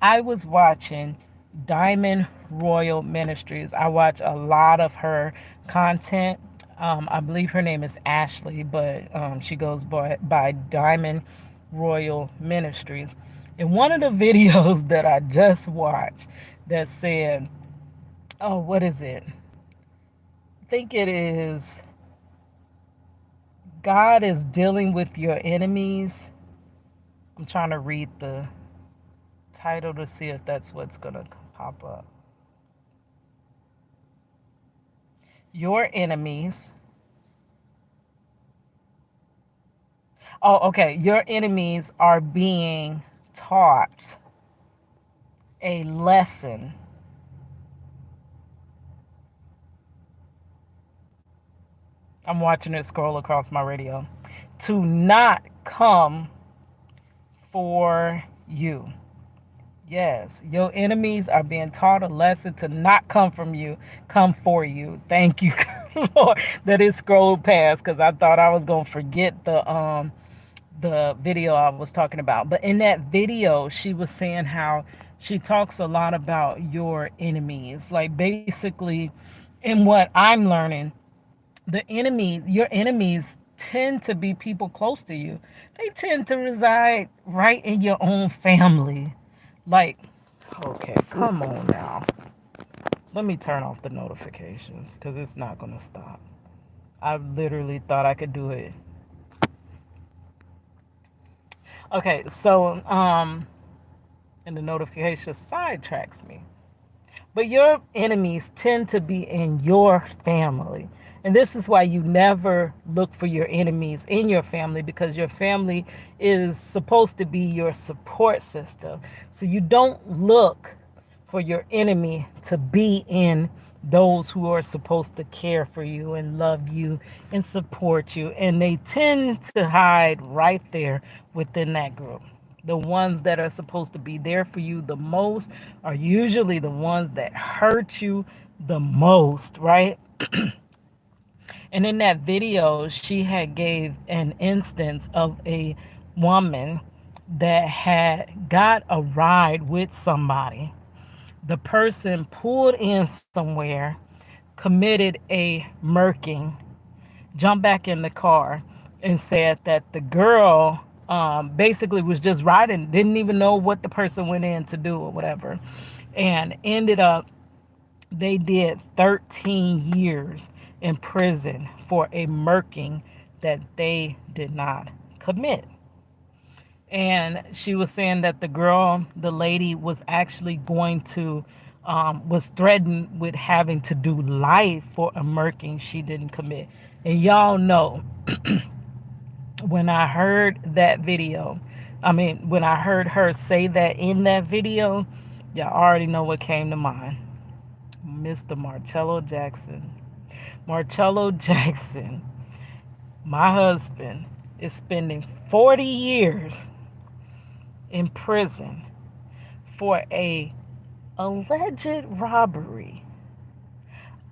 I was watching Diamond Royal Ministries. I watch a lot of her content. I believe her name is Ashley, but she goes by Diamond Royal Ministries. And one of the videos that I just watched that said, oh, what is it? I think it is God is dealing with your enemies. I'm trying to read the title to see if that's what's going to pop up. Your enemies. Oh, okay. Your enemies are being taught a lesson. I'm watching it scroll across my radio. To not come for you. Yes, your enemies are being taught a lesson to not come from you, come for you. Thank you, Lord, that it scrolled past because I thought I was gonna forget the video I was talking about. But in that video, she was saying how she talks a lot about your enemies. Like basically, in what I'm learning, your enemies tend to be people close to you. They tend to reside right in your own family. Like, okay, come on now. Let me turn off the notifications because it's not going to stop. I literally thought I could do it. Okay, so and the notification sidetracks me. But your enemies tend to be in your family. And this is why you never look for your enemies in your family, because your family is supposed to be your support system. So you don't look for your enemy to be in those who are supposed to care for you and love you and support you. And they tend to hide right there within that group. The ones that are supposed to be there for you the most are usually the ones that hurt you the most, right? And in that video, she had gave an instance of a woman that had got a ride with somebody. The person pulled in somewhere, committed a murking, jumped back in the car, and said that the girl basically was just riding, didn't even know what the person went in to do or whatever, and ended up they did 13 years in prison for a murking that they did not commit. And she was saying that the lady was actually going to, was threatened with having to do life for a murking she didn't commit. And y'all know, when I heard that video, when I heard her say that in that video, y'all already know what came to mind. Mr. Marcello Jackson. Marcello Jackson, my husband, is spending 40 years in prison for a alleged robbery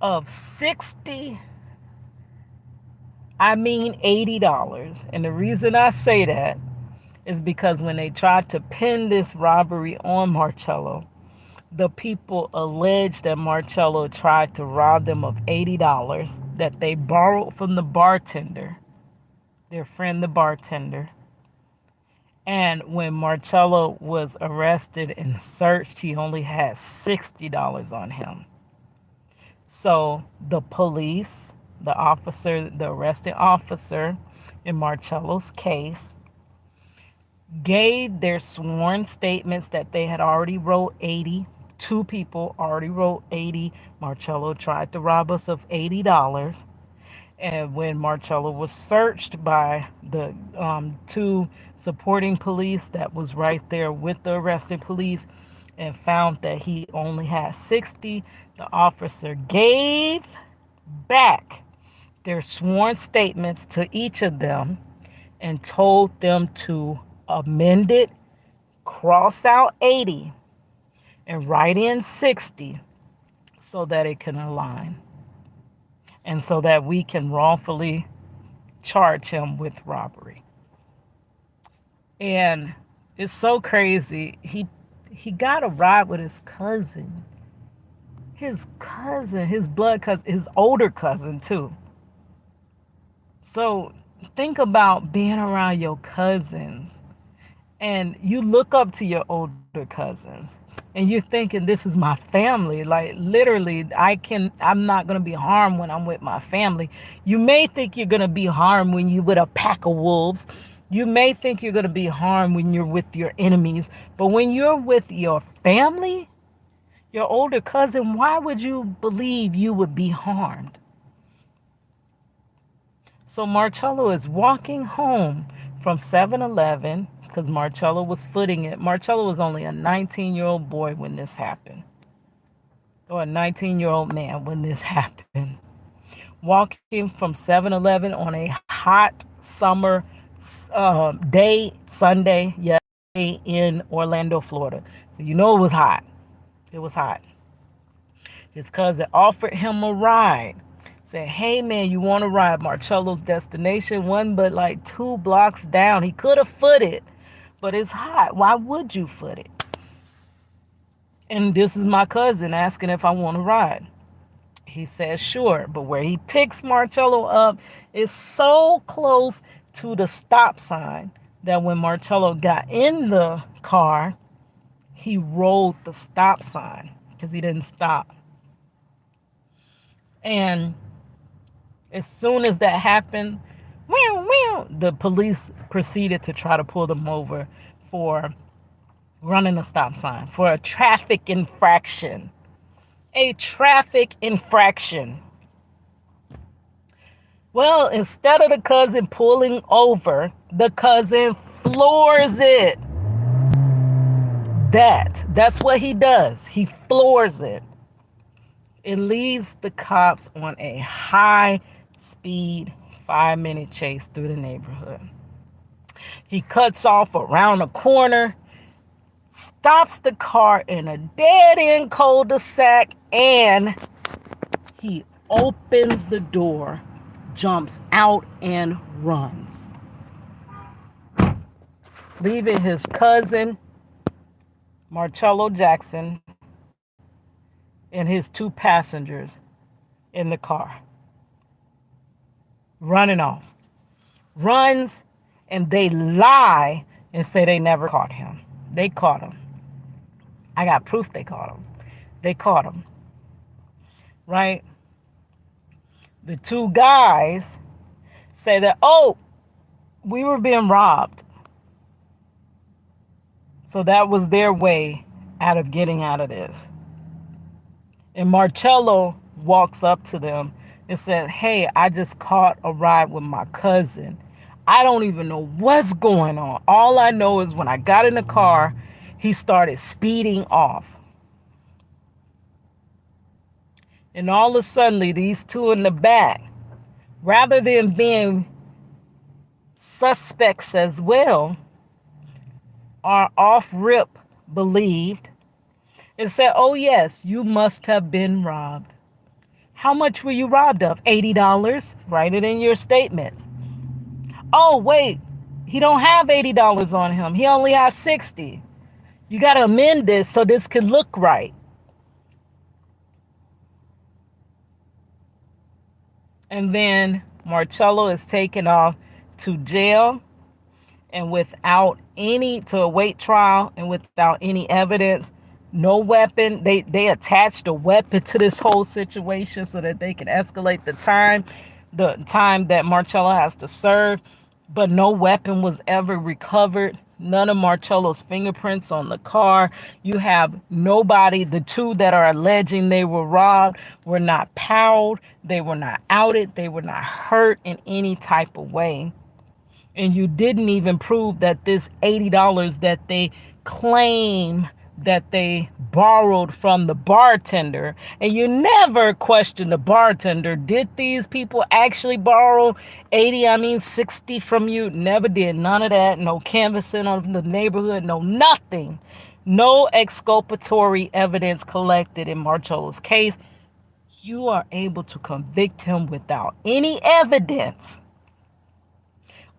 of $80. And the reason I say that is because when they tried to pin this robbery on Marcello, the people alleged that Marcello tried to rob them of $80 that they borrowed from the bartender, their friend the bartender. And when Marcello was arrested and searched, he only had $60 on him. So the police, the arresting officer in Marcello's case, gave their sworn statements that they had already wrote 80. Two people already wrote 80. Marcello tried to rob us of $80. And when Marcello was searched by the two supporting police that was right there with the arrested police and found that he only had 60, the officer gave back their sworn statements to each of them and told them to amend it, cross out 80, and write in 60 so that it can align and so that we can wrongfully charge him with robbery. And it's so crazy. he got a ride with his cousin. His blood cousin, his older cousin too. So think about being around your cousins, and you look up to your older cousins, and you're thinking, this is my family. Like literally, I'm not going to be harmed when I'm with my family. You may think you're going to be harmed when you're with a pack of wolves. You may think you're going to be harmed when you're with your enemies. But when you're with your family, your older cousin, why would you believe you would be harmed? So Marcello is walking home from 7-Eleven because Marcello was footing it. Marcello was only a 19-year-old boy when this happened, or a 19-year-old man when this happened. Walking from 7-Eleven on a hot summer day, Sunday, in Orlando, Florida. So you know it was hot. It was hot. His cousin offered him a ride. Said, hey man, you want to ride? Marcello's destination wasn't but like 2 blocks down. He could have footed, but it's hot. Why would you foot it? And this is my cousin asking if I want to ride. He says, sure. But where he picks Marcello up is so close to the stop sign that when Marcello got in the car, he rolled the stop sign because he didn't stop. And as soon as that happened, the police proceeded to try to pull them over for running a stop sign, for a traffic infraction. A traffic infraction. Well, instead of the cousin pulling over, the cousin floors it. That's what he does. He floors it. It leads the cops on a high-speed 5-minute chase through the neighborhood. He cuts off around a corner, stops the car in a dead-end cul-de-sac, and he opens the door, jumps out, and runs, leaving his cousin, Marcello Jackson, and his 2 passengers in the car. Running off. Runs, and they lie and say they never caught him. They caught him. I got proof they caught him. They caught him. Right? The 2 guys say that, oh, we were being robbed. So that was their way out of getting out of this. And Marcello walks up to them and said, hey, I just caught a ride with my cousin. I don't even know what's going on. All I know is when I got in the car, he started speeding off. And all of a sudden, these 2 in the back, rather than being suspects as well, are off rip believed and said, oh yes, you must have been robbed. How much were you robbed of? $80. Write it in your statements. Oh, wait, he don't have $80 on him. He only has 60. You got to amend this so this can look right. And then Marcello is taken off to jail, and without to await trial, and without any evidence, no weapon. They attached a weapon to this whole situation so that they can escalate the time that Marcello has to serve. But no weapon was ever recovered. None of Marcello's fingerprints on the car. You have nobody. The 2 that are alleging they were robbed were not powed. They were not outed. They were not hurt in any type of way. And you didn't even prove that this $80 that they claim that they borrowed from the bartender, and you never question the bartender. Did these people actually borrow 60 from you? Never did. None of that. No canvassing of the neighborhood. No nothing. No exculpatory evidence collected in Marcello's case. You are able to convict him without any evidence.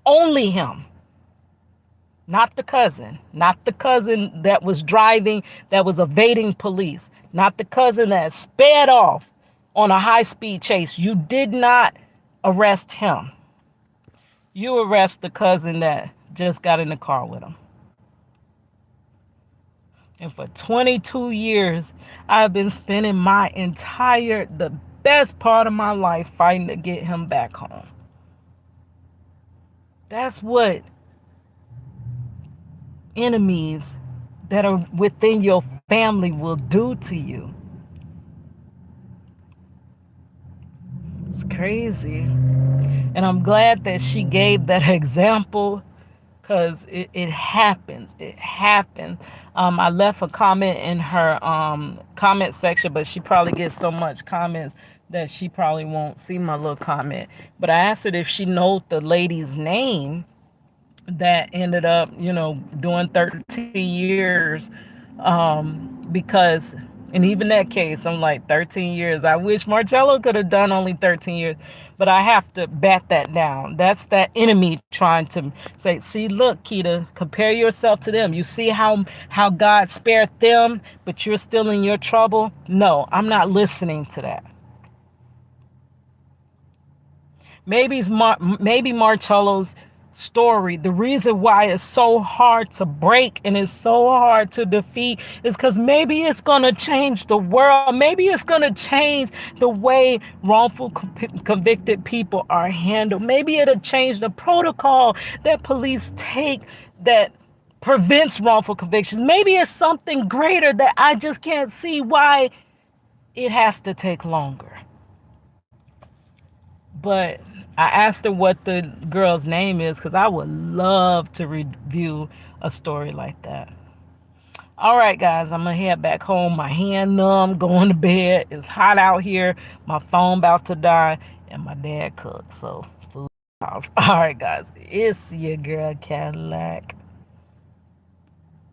Only him. Not the cousin. Not the cousin that was driving, that was evading police. Not the cousin that sped off on a high speed chase. You did not arrest him. You arrest the cousin that just got in the car with him. And for 22 years, I've been spending the best part of my life fighting to get him back home. That's what enemies that are within your family will do to you. It's crazy. And I'm glad that she gave that example, because it happens. It happens. I left a comment in her comment section, but she probably gets so much comments that she probably won't see my little comment. But I asked her if she knows the lady's name that ended up, doing 13 years. Because, and even that case, I'm like, 13 years. I wish Marcello could have done only 13 years, but I have to bat that down. That's that enemy trying to say, see, look, Keita, compare yourself to them. You see how God spared them, but you're still in your trouble? No, I'm not listening to that. Maybe Marcello's story, the reason why it's so hard to break and it's so hard to defeat is because maybe it's going to change the world. Maybe it's going to change the way wrongful convicted people are handled. Maybe it'll change the protocol that police take that prevents wrongful convictions. Maybe it's something greater that I just can't see why it has to take longer. But I asked her what the girl's name is, because I would love to review a story like that. All right, guys, I'm going to head back home. My hand numb, going to bed. It's hot out here. My phone about to die, and my dad cooked. So, food house. All right, guys, it's your girl Cadillac.